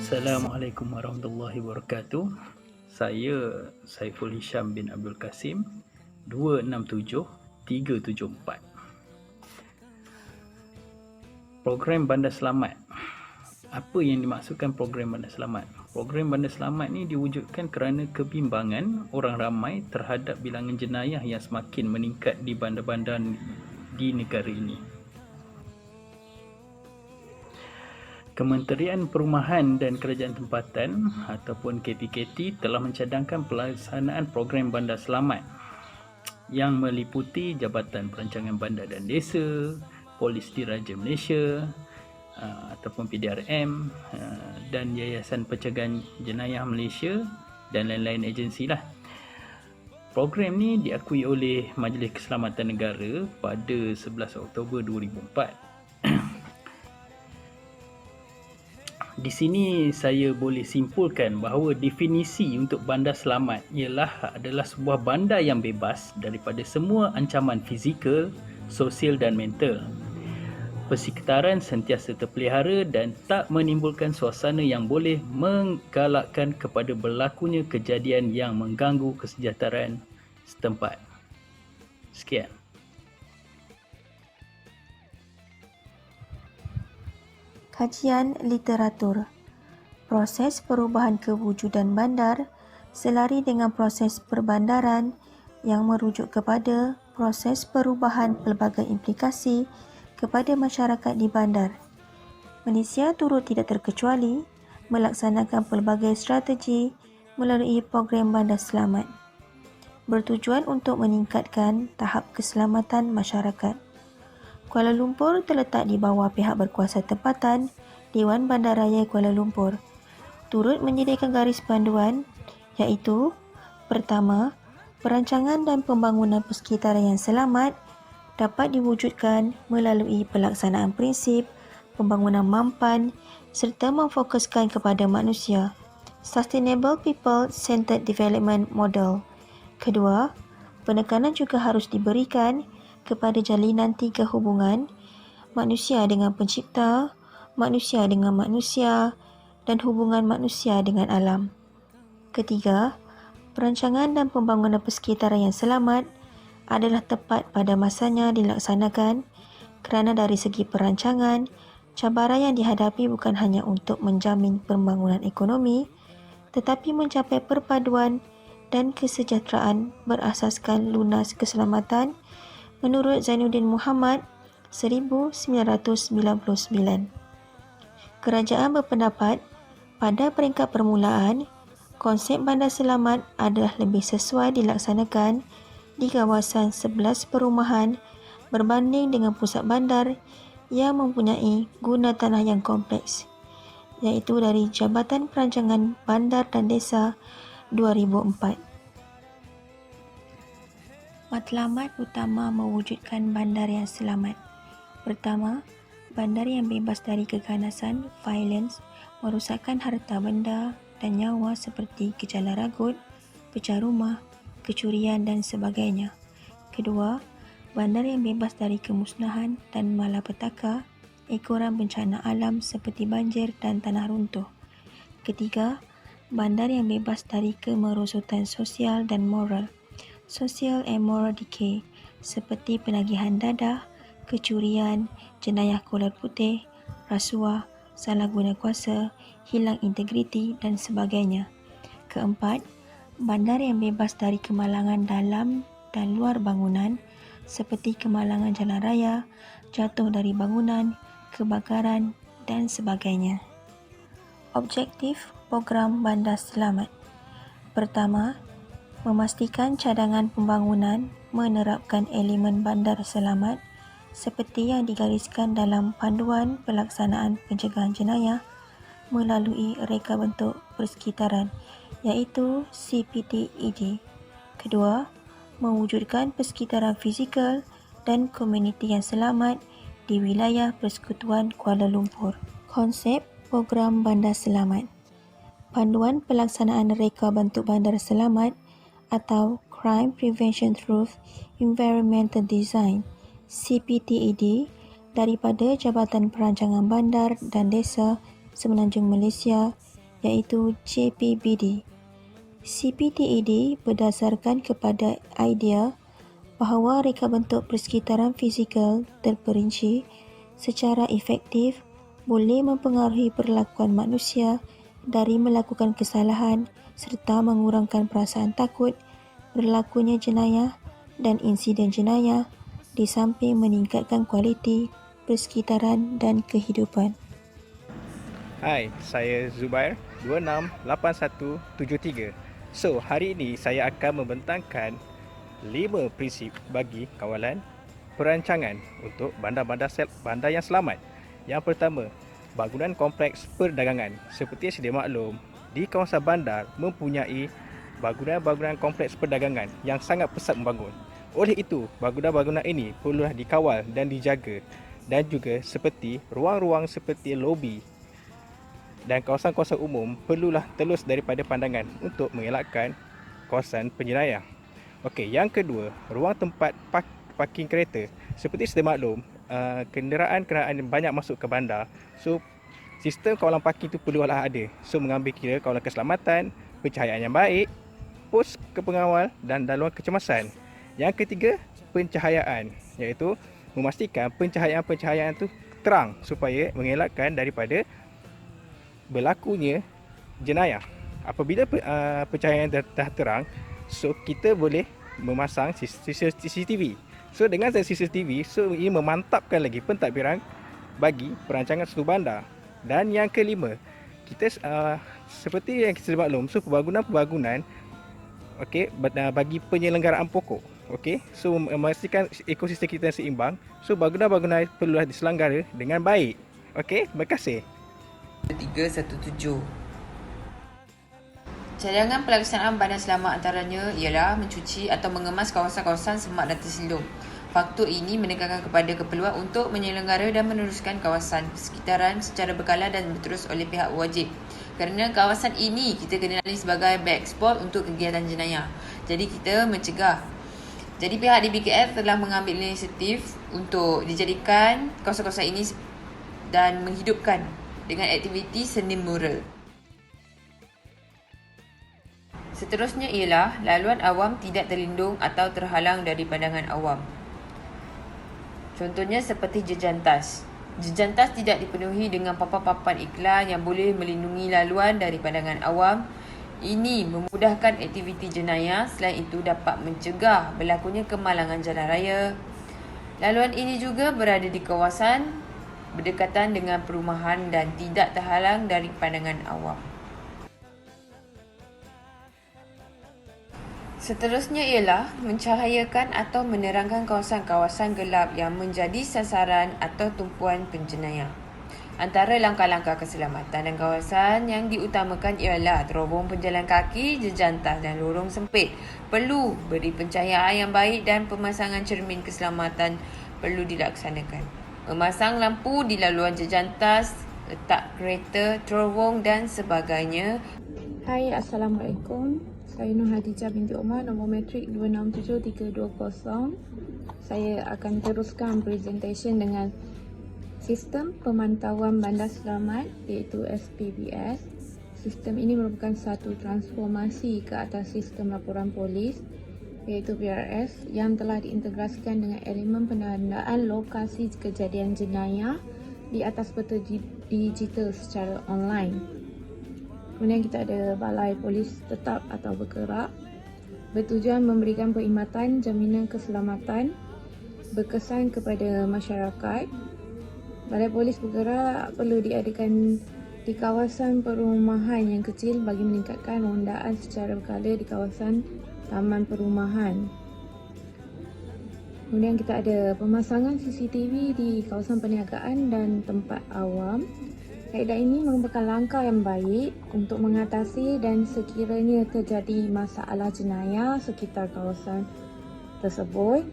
Assalamualaikum warahmatullahi wabarakatuh. Saya Saiful Hisham bin Abdul Kasim, 267374. Program Bandar Selamat. Apa yang dimaksudkan program Bandar Selamat? Program Bandar Selamat ni diwujudkan kerana kebimbangan orang ramai terhadap bilangan jenayah yang semakin meningkat di bandar-bandar di negara ini. Kementerian Perumahan dan Kerajaan Tempatan ataupun KPKT telah mencadangkan pelaksanaan program Bandar Selamat yang meliputi Jabatan Perancangan Bandar dan Desa, Polis Diraja Malaysia ataupun PDRM dan Yayasan Pencegahan Jenayah Malaysia dan lain-lain agensi lah. Program ni diakui oleh Majlis Keselamatan Negara pada 11 Oktober 2004. Di sini saya boleh simpulkan bahawa definisi untuk bandar selamat adalah sebuah bandar yang bebas daripada semua ancaman fizikal, sosial dan mental. Persekitaran sentiasa terpelihara dan tak menimbulkan suasana yang boleh menggalakkan kepada berlakunya kejadian yang mengganggu kesejahteraan setempat. Sekian. Kajian literatur. Proses perubahan kewujudan bandar selari dengan proses perbandaran yang merujuk kepada proses perubahan pelbagai implikasi kepada masyarakat di bandar. Malaysia turut tidak terkecuali melaksanakan pelbagai strategi melalui program Bandar Selamat bertujuan untuk meningkatkan tahap keselamatan masyarakat. Kuala Lumpur terletak di bawah pihak berkuasa tempatan Dewan Bandaraya Kuala Lumpur. Turut menyediakan garis panduan iaitu: pertama, perancangan dan pembangunan persekitaran yang selamat dapat diwujudkan melalui pelaksanaan prinsip pembangunan mampan serta memfokuskan kepada manusia, Sustainable People-Centered Development Model. Kedua, penekanan juga harus diberikan kepada jalinan tiga hubungan, manusia dengan pencipta, manusia dengan manusia dan hubungan manusia dengan alam. Ketiga, perancangan dan pembangunan persekitaran yang selamat adalah tepat pada masanya dilaksanakan kerana dari segi perancangan, cabaran yang dihadapi bukan hanya untuk menjamin pembangunan ekonomi tetapi mencapai perpaduan dan kesejahteraan berasaskan lunas keselamatan menurut Zainuddin Muhammad 1999. Kerajaan berpendapat pada peringkat permulaan, konsep bandar selamat adalah lebih sesuai dilaksanakan di kawasan 11 perumahan berbanding dengan pusat bandar yang mempunyai guna tanah yang kompleks, iaitu dari Jabatan Perancangan Bandar dan Desa 2004. Matlamat utama mewujudkan bandar yang selamat. Pertama, bandar yang bebas dari keganasan, violence, merosakkan harta benda dan nyawa seperti gejala ragut, pecah rumah, kecurian dan sebagainya. Kedua, bandar yang bebas dari kemusnahan dan malapetaka, ekoran bencana alam seperti banjir dan tanah runtuh. Ketiga, bandar yang bebas dari kemerosotan sosial dan moral, social and moral decay, seperti penagihan dadah, kecurian, jenayah kolar putih, rasuah, salah guna kuasa, hilang integriti dan sebagainya. Keempat, bandar yang bebas dari kemalangan dalam dan luar bangunan, seperti kemalangan jalan raya, jatuh dari bangunan, kebakaran dan sebagainya. Objektif program Bandar Selamat. Pertama, memastikan cadangan pembangunan menerapkan elemen bandar selamat seperti yang digariskan dalam Panduan Pelaksanaan Pencegahan Jenayah melalui reka bentuk persekitaran iaitu CPTED. Kedua, mewujudkan persekitaran fizikal dan komuniti yang selamat di wilayah Persekutuan Kuala Lumpur. Konsep program Bandar Selamat. Panduan Pelaksanaan Reka Bentuk Bandar Selamat atau Crime Prevention Through Environmental Design CPTED daripada Jabatan Perancangan Bandar dan Desa Semenanjung Malaysia iaitu JPBD. CPTED berdasarkan kepada idea bahawa reka bentuk persekitaran fizikal terperinci secara efektif boleh mempengaruhi perlakuan manusia dari melakukan kesalahan serta mengurangkan perasaan takut, berlakunya jenayah dan insiden jenayah di samping meningkatkan kualiti persekitaran dan kehidupan. Hai, saya Zubair 268173. So, hari ini saya akan membentangkan 5 prinsip bagi kawalan perancangan untuk bandar yang selamat. Yang pertama, bangunan kompleks perdagangan. Seperti sedia maklum, di kawasan bandar mempunyai bangunan-bangunan kompleks perdagangan yang sangat pesat membangun. Oleh itu, bangunan-bangunan ini perlulah dikawal dan dijaga, dan juga seperti ruang-ruang seperti lobi dan kawasan-kawasan umum perlulah telus daripada pandangan untuk mengelakkan kawasan penjenayah. Okey, yang kedua, ruang tempat parking kereta. Seperti sedia maklum, kenderaan banyak masuk ke bandar. So, sistem kawalan parking itu perlulah ada. So, mengambil kira kawalan keselamatan, pencahayaan yang baik, pos kepengawal dan laluan kecemasan. Yang ketiga, pencahayaan, iaitu memastikan pencahayaan itu terang supaya mengelakkan daripada berlakunya jenayah. Apabila pencahayaan dah terang, so kita boleh memasang CCTV. So dengan CCTV, so ia memantapkan lagi pentadbiran bagi perancangan satu bandar. Dan yang kelima, kita seperti yang kita maklum, so pembangunan okey, bagi penyelenggaraan pokok. Okey, so memastikan ekosistem kita seimbang. So bangunan-bangunan perlulah diselenggara dengan baik. Okey, terima kasih. 317. Cadangan pelaksanaan bandar selamat antaranya ialah mencuci atau mengemas kawasan-kawasan semak dan tersilung. Faktor ini menekankan kepada keperluan untuk menyelenggara dan meneruskan kawasan persekitaran secara berkala dan berterus oleh pihak wajib. Kerana kawasan ini kita kenali sebagai back spot untuk kegiatan jenayah. Jadi kita mencegah. Jadi pihak DBKF telah mengambil inisiatif untuk dijadikan kawasan-kawasan ini dan menghidupkan dengan aktiviti seni mural. Seterusnya ialah laluan awam tidak terlindung atau terhalang dari pandangan awam. Contohnya seperti jejantas. Jejantas tidak dipenuhi dengan papan-papan iklan yang boleh melindungi laluan dari pandangan awam. Ini memudahkan aktiviti jenayah, selain itu dapat mencegah berlakunya kemalangan jalan raya. Laluan ini juga berada di kawasan berdekatan dengan perumahan dan tidak terhalang dari pandangan awam. Seterusnya ialah mencahayakan atau menerangkan kawasan-kawasan gelap yang menjadi sasaran atau tumpuan penjenayah. Antara langkah-langkah keselamatan dan kawasan yang diutamakan ialah terowong penjalan kaki, jejantas dan lorong sempit. Perlu beri pencahayaan yang baik dan pemasangan cermin keselamatan perlu dilaksanakan. Memasang lampu di laluan jejantas, letak kereta, terowong dan sebagainya. Hai, Assalamualaikum. Saya Nur Hadijah binti Omar, nombor matrik 267320. Saya akan teruskan presentation dengan sistem pemantauan bandar selamat iaitu SPBS. Sistem ini merupakan satu transformasi ke atas sistem laporan polis iaitu PRS yang telah diintegrasikan dengan elemen penandaan lokasi kejadian jenayah di atas peta digital secara online. Kemudian kita ada balai polis tetap atau bergerak bertujuan memberikan perkhidmatan jaminan keselamatan berkesan kepada masyarakat. Balai polis bergerak perlu diadakan di kawasan perumahan yang kecil bagi meningkatkan rondaan secara berkala di kawasan taman perumahan. Kemudian kita ada pemasangan CCTV di kawasan perniagaan dan tempat awam. Kaedah ini merupakan langkah yang baik untuk mengatasi dan sekiranya terjadi masalah jenayah sekitar kawasan tersebut.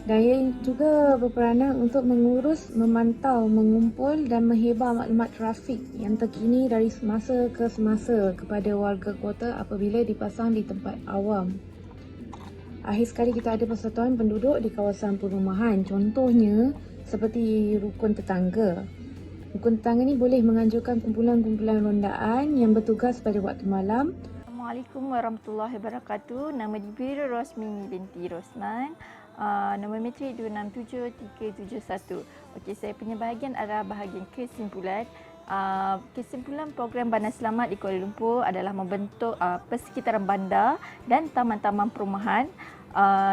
Dan ia juga berperanan untuk mengurus, memantau, mengumpul dan menghebar maklumat trafik yang terkini dari semasa ke semasa kepada warga kota apabila dipasang di tempat awam. Akhir sekali kita ada persatuan penduduk di kawasan perumahan. Contohnya seperti rukun tetangga. Rukun tetangga ni boleh menganjurkan kumpulan-kumpulan rondaan yang bertugas pada waktu malam. Assalamualaikum warahmatullahi wabarakatuh. Nama diberi Rosmini binti Rosman. Nombor metrik 267371. Okey, saya punya bahagian adalah bahagian kesimpulan. Kesimpulan program Bandar Selamat di Kuala Lumpur adalah membentuk persekitaran bandar dan taman-taman perumahan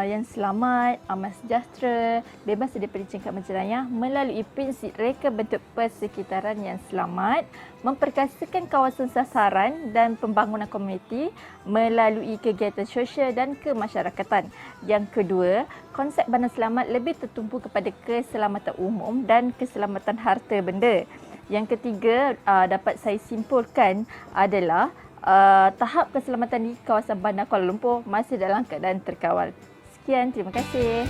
yang selamat, aman sejahtera, bebas daripada cengkak menjerayah melalui prinsip reka bentuk persekitaran yang selamat, memperkasakan kawasan sasaran dan pembangunan komuniti melalui kegiatan sosial dan kemasyarakatan. Yang kedua, konsep Bandar Selamat lebih tertumpu kepada keselamatan umum dan keselamatan harta benda. Yang ketiga, dapat saya simpulkan adalah tahap keselamatan di kawasan bandar Kuala Lumpur masih dalam keadaan terkawal. Sekian, terima kasih.